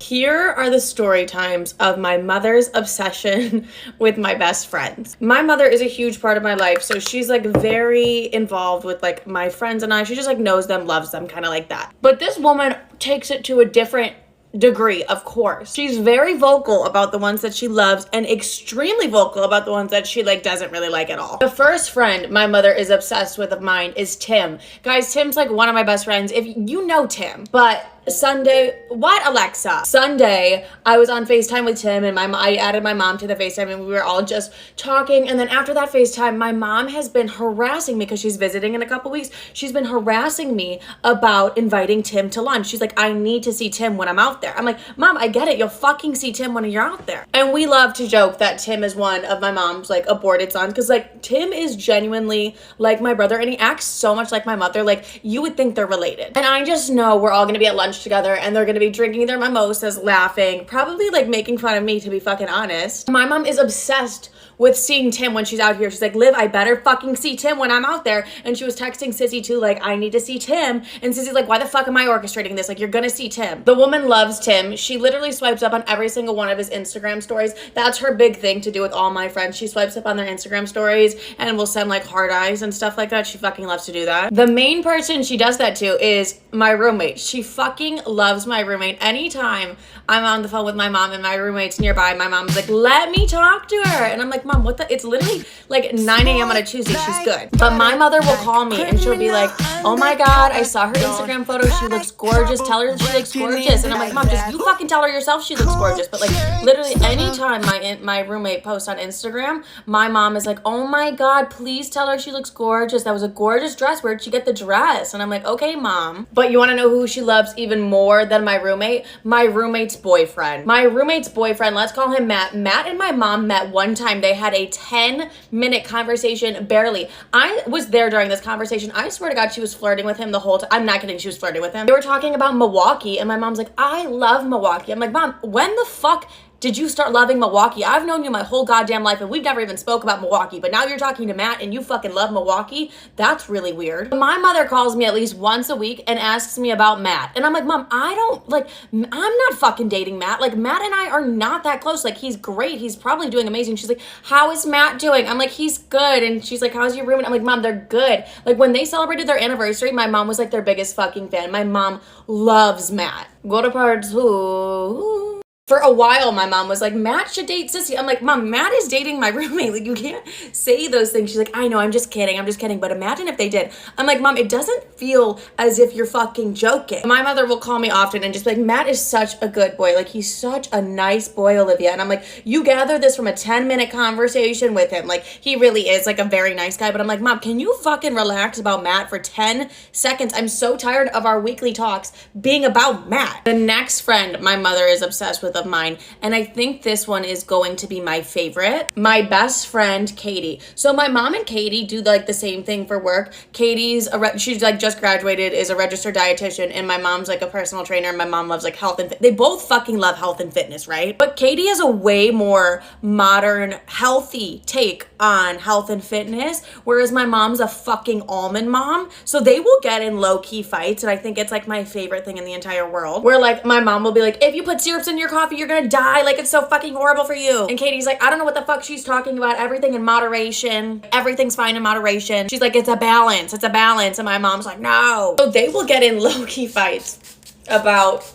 Here are the story times of my mother's obsession with my best friends. My mother is a huge part of my life, so she's like very involved with like my friends and I. She just like knows them, loves them, kind of like that. But this woman takes it to a different degree, of course. She's very vocal about the ones that she loves and extremely vocal about the ones that she like doesn't really like at all. The first friend my mother is obsessed with of mine is Tim. Guys, Tim's like one of my best friends. If you know Tim, but Sunday, what, Alexa? Sunday, I was on FaceTime with Tim and I added my mom to the FaceTime and we were all just talking. And then after that FaceTime, my mom has been harassing me because she's visiting in a couple weeks. She's been harassing me about inviting Tim to lunch. She's like, I need to see Tim when I'm out there. I'm like, Mom, I get it. You'll fucking see Tim when you're out there. And we love to joke that Tim is one of my mom's like aborted sons because like Tim is genuinely like my brother and he acts so much like my mother. Like you would think they're related. And I just know we're all gonna be at lunch together and they're gonna be drinking their mimosas, laughing, probably like making fun of me, to be fucking honest. My mom is obsessed with seeing Tim when she's out here. She's like, Liv, I better fucking see Tim when I'm out there. And she was texting Sissy too, like, I need to see Tim. And Sissy's like, why the fuck am I orchestrating this? Like, you're gonna see Tim. The woman loves Tim. She literally swipes up on every single one of his Instagram stories. That's her big thing to do with all my friends. She swipes up on their Instagram stories and will send like heart eyes and stuff like that. She fucking loves to do that. The main person she does that to is my roommate. She fucking loves my roommate. Anytime I'm on the phone with my mom and my roommate's nearby, my mom's like, let me talk to her. And I'm like, Mom, what the? It's literally like 9 a.m. on a Tuesday. She's good. But my mother will call me and she'll be like, oh my God, I saw her Instagram photo. She looks gorgeous. Tell her she looks gorgeous. And I'm like, Mom, just you fucking tell her yourself she looks gorgeous. But like literally anytime my roommate posts on Instagram, my mom is like, oh my God, please tell her she looks gorgeous. That was a gorgeous dress. Where'd she get the dress? And I'm like, okay, Mom. But you want to know who she loves even more than my roommate? My roommate's boyfriend. My roommate's boyfriend, let's call him Matt. Matt and my mom met one time. They had a 10-minute conversation, barely. I was there during this conversation. I swear to God, she was flirting with him the whole time. I'm not kidding, she was flirting with him. They were talking about Milwaukee, and my mom's like, I love Milwaukee. I'm like, Mom, when the fuck did you start loving Milwaukee? I've known you my whole goddamn life and we've never even spoke about Milwaukee, but now you're talking to Matt and you fucking love Milwaukee? That's really weird. My mother calls me at least once a week and asks me about Matt. And I'm like, Mom, I'm not fucking dating Matt. Like, Matt and I are not that close. Like, he's great. He's probably doing amazing. She's like, how is Matt doing? I'm like, he's good. And she's like, how's your roommate? I'm like, Mom, they're good. Like, when they celebrated their anniversary, my mom was like their biggest fucking fan. My mom loves Matt. Go to part 2. For a while, my mom was like, Matt should date Sissy. I'm like, Mom, Matt is dating my roommate. Like, you can't say those things. She's like, I know, I'm just kidding. But imagine if they did. I'm like, Mom, it doesn't feel as if you're fucking joking. My mother will call me often and just be like, Matt is such a good boy. Like, he's such a nice boy, Olivia. And I'm like, you gather this from a 10-minute conversation with him. Like, he really is like a very nice guy. But I'm like, Mom, can you fucking relax about Matt for 10 seconds? I'm so tired of our weekly talks being about Matt. The next friend my mother is obsessed with of mine, and I think this one is going to be my favorite. My best friend, Katie. So my mom and Katie do like the same thing for work. Katie's she's like just graduated, is a registered dietitian, and my mom's like a personal trainer. My mom loves like health and they both fucking love health and fitness, right? But Katie has a way more modern, healthy take on health and fitness, whereas my mom's a fucking almond mom. So they will get in low-key fights, and I think it's like my favorite thing in the entire world, where like my mom will be like, if you put syrups in your coffee, you're gonna die. Like, it's so fucking horrible for you. And Katie's like, I don't know what the fuck she's talking about. Everything in moderation. Everything's fine in moderation. She's like, it's a balance. It's a balance. And my mom's like, no. So they will get in low-key fights about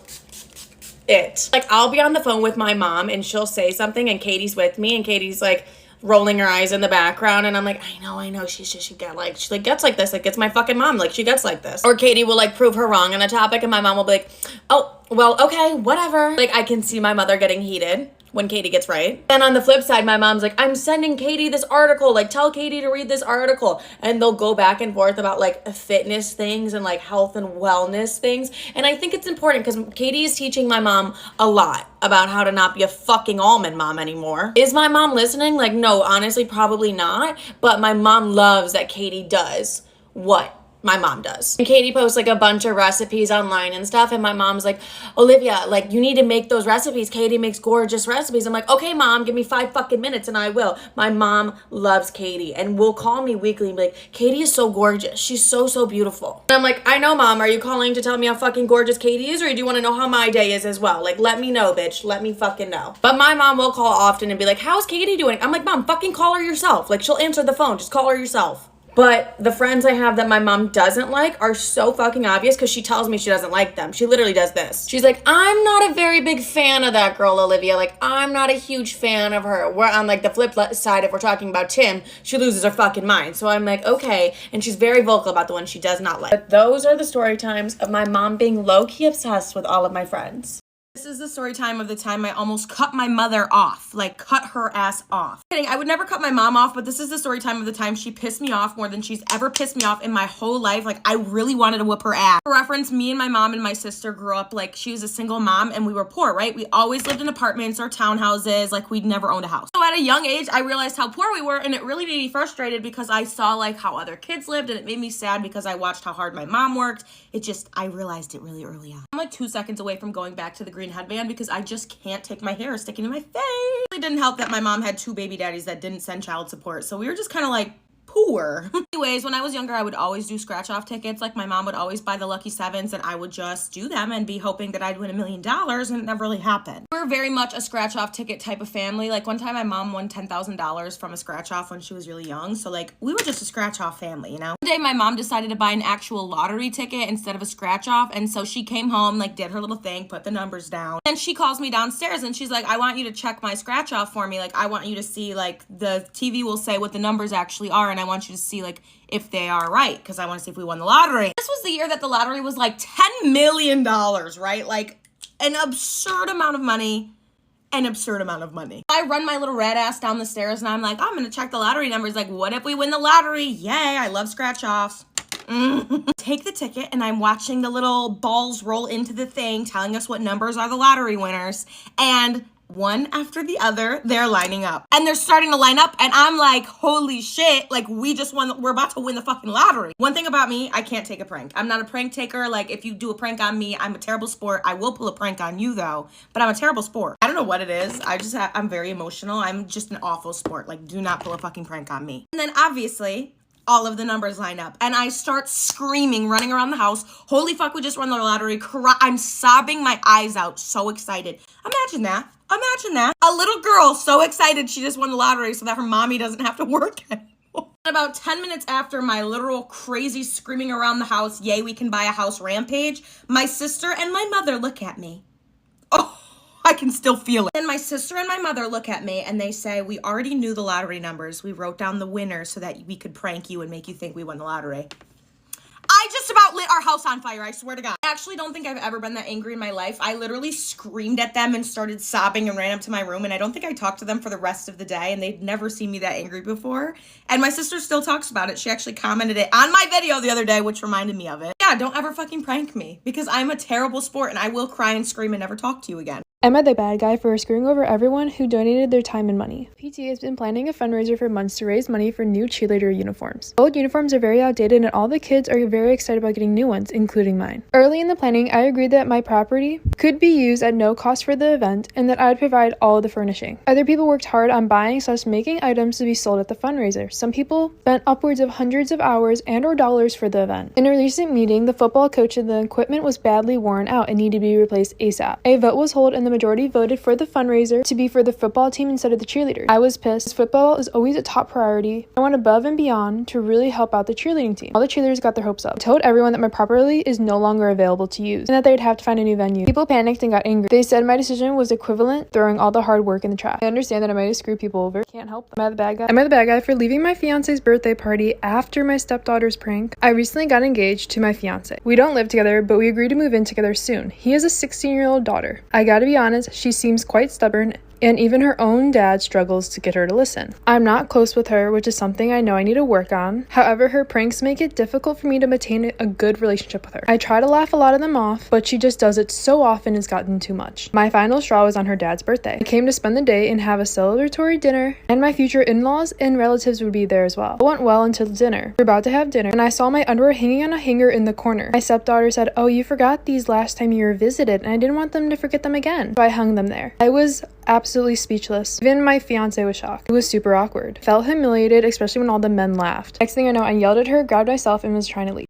it. Like, I'll be on the phone with my mom and she'll say something and Katie's with me and Katie's like rolling her eyes in the background, and I'm like, I know, she gets like this, like, it's my fucking mom, like, she gets like this. Or Katie will like prove her wrong on a topic and my mom will be like, oh, well, okay, whatever. Like, I can see my mother getting heated when Katie gets right. And on the flip side, my mom's like, I'm sending Katie this article, like, tell Katie to read this article. And they'll go back and forth about like fitness things and like health and wellness things. And I think it's important because Katie is teaching my mom a lot about how to not be a fucking almond mom anymore. Is my mom listening? Like, no, honestly, probably not. But my mom loves that Katie does what My mom does. And Katie posts like a bunch of recipes online and stuff, and my mom's like, Olivia, like, you need to make those recipes. Katie makes gorgeous recipes. I'm like, okay, mom, give me 5 fucking minutes and I will. My mom loves Katie and will call me weekly and be like, Katie is so gorgeous. She's so, so beautiful. And I'm like, I know, mom. Are you calling to tell me how fucking gorgeous Katie is, or do you want to know how my day is as well? Like, let me know, bitch. Let me fucking know. But my mom will call often and be like, how's Katie doing? I'm like, mom, fucking call her yourself. Like, she'll answer the phone. Just call her yourself. But the friends I have that my mom doesn't like are so fucking obvious because she tells me she doesn't like them. She literally does this. She's like, I'm not a very big fan of that girl, Olivia. Like, I'm not a huge fan of her. We're on, like, the flip side, if we're talking about Tim, she loses her fucking mind. So I'm like, okay. And she's very vocal about the one she does not like. But those are the story times of my mom being low-key obsessed with all of my friends. This is the story time of the time I almost cut my mother off, like cut her ass off. Kidding, I would never cut my mom off, but this is the story time of the time she pissed me off more than she's ever pissed me off in my whole life. Like, I really wanted to whoop her ass. For reference, me and my mom and my sister grew up, like, she was a single mom and we were poor, right? We always lived in apartments or townhouses, like we'd never owned a house. So at a young age, I realized how poor we were, and it really made me frustrated because I saw, like, how other kids lived, and it made me sad because I watched how hard my mom worked. I realized it really early on. I'm like 2 seconds away from going back to the green headband because I just can't take my hair sticking in my face. It didn't help that my mom had 2 baby daddies that didn't send child support, so we were just kind of like poor. Anyways, when I was younger, I would always do scratch-off tickets. Like, my mom would always buy the lucky 7s, and I would just do them and be hoping that I'd win $1 million, and it never really happened. We're very much a scratch-off ticket type of family. Like, one time my mom won $10,000 from a scratch-off when she was really young, so, like, we were just a scratch-off family, you know? One day, my mom decided to buy an actual lottery ticket instead of a scratch-off, and so she came home, like, did her little thing, put the numbers down, and she calls me downstairs, and she's like, I want you to check my scratch-off for me. Like, I want you to see, like, the TV will say what the numbers actually are, and I want you to see, like, if they are right, because I want to see if we won the lottery. This was the year that the lottery was like $10 million, right? Like, an absurd amount of money. I run my little red ass down the stairs and I'm like, I'm gonna check the lottery numbers. Like, what if we win the lottery? Yay, I love scratch offs. Take the ticket and I'm watching the little balls roll into the thing telling us what numbers are the lottery winners, and one after the other, they're lining up. And they're starting to line up, and I'm like, holy shit, like, we just won, we're about to win the fucking lottery. One thing about me, I can't take a prank. I'm not a prank taker. Like, if you do a prank on me, I'm a terrible sport. I will pull a prank on you, though, but I'm a terrible sport. I don't know what it is. I'm very emotional. I'm just an awful sport. Like, do not pull a fucking prank on me. And then, obviously, all of the numbers line up, and I start screaming, running around the house. Holy fuck, we just won the lottery. I'm sobbing my eyes out, so excited. Imagine that. A little girl so excited she just won the lottery so that her mommy doesn't have to work anymore. About 10 minutes after my literal crazy screaming around the house, yay, we can buy a house rampage, my sister and my mother look at me. Oh, I can still feel it. And my sister and my mother look at me and they say, we already knew the lottery numbers. We wrote down the winners so that we could prank you and make you think we won the lottery. I just about lit our house on fire, I swear to God. I actually don't think I've ever been that angry in my life. I literally screamed at them and started sobbing and ran up to my room, and I don't think I talked to them for the rest of the day, and they'd never seen me that angry before. And my sister still talks about it. She actually commented it on my video the other day, which reminded me of it. Yeah, don't ever fucking prank me, because I'm a terrible sport, and I will cry and scream and never talk to you again. Am I the bad guy for screwing over everyone who donated their time and money? PT has been planning a fundraiser for months to raise money for new cheerleader uniforms. Old uniforms are very outdated and all the kids are very excited about getting new ones, including mine. Early in the planning, I agreed that my property could be used at no cost for the event and that I would provide all of the furnishing. Other people worked hard on buying / making items to be sold at the fundraiser. Some people spent upwards of hundreds of hours and or dollars for the event. In a recent meeting, the football coach said the equipment was badly worn out and needed to be replaced ASAP. A vote was held and the majority voted for the fundraiser to be for the football team instead of the cheerleaders. I was pissed. Football is always a top priority. I went above and beyond to really help out the cheerleading team. All the cheerleaders got their hopes up. I told everyone that my property is no longer available to use and that they'd have to find a new venue. People panicked and got angry. They said my decision was equivalent throwing all the hard work in the trash. I understand that I might have screwed people over. Can't help them. Am I the bad guy? Am I the bad guy for leaving my fiance's birthday party after my stepdaughter's prank? I recently got engaged to my fiance. We don't live together, but we agreed to move in together soon. He has a 16-year-old daughter. I gotta be honest, she seems quite stubborn and even her own dad struggles to get her to listen. I'm not close with her, which is something I know I need to work on. However, her pranks make it difficult for me to maintain a good relationship with her. I try to laugh a lot of them off, but she just does it so often it's gotten too much. My final straw was on her dad's birthday. I came to spend the day and have a celebratory dinner, and my future in-laws and relatives would be there as well. It went well until dinner. We're about to have dinner, and I saw my underwear hanging on a hanger in the corner. My stepdaughter said, "Oh, you forgot these last time you were visited, and I didn't want them to forget them again." So I hung them there. I was absolutely speechless. Even my fiance was shocked. It was super awkward. Felt humiliated, especially when all the men laughed. Next thing I know, I yelled at her, grabbed myself, and was trying to leave.